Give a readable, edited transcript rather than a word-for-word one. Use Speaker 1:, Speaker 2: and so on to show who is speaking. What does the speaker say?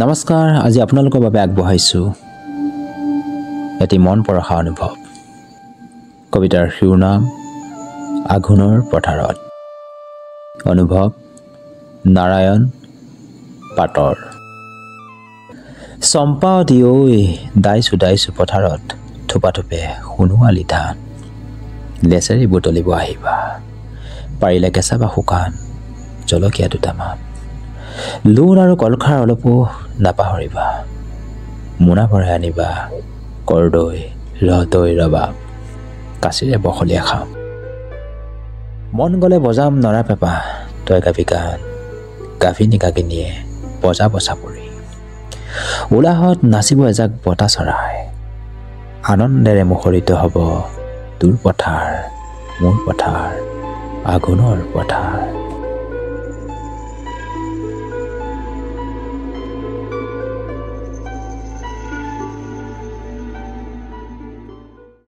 Speaker 1: নমস্কাৰ, আজি আপোনালোকৰ বাবে আগবঢ়াইছোঁ এটি মন পৰশা অনুভৱ। কবিতাৰ শিৰোনাম আঘোণৰ পথাৰত। অনুভৱ নাৰায়ণ পাটৰ। চম্পাৱতী ঐ দাইছো পথাৰত, থোপাথোপে সোণোৱালী ধান। লেচেৰি বুটলিব আহিবা, পাৰিলে কেঁচা বা শুকান জলকীয়া দুটামান। লোণ আৰু কলখাৰ অলপো নাপাহৰিবা, মোনা ভৰাই আনিবা কৰদৈ ৰহদৈ ৰবাব, কাচিৰে বখলীয়া খাম। মন গ'লে বজাম নৰা পেঁপা, তই গাবি গান, গাভিনী গাগিনীয়ে বজাব চাপৰি। উলাহত নাচিব এজাক বতা চৰাই, আনন্দেৰে মুখৰিত হ'ব তোৰ পথাৰ মোৰ পথাৰ আঘোণৰ পথাৰ।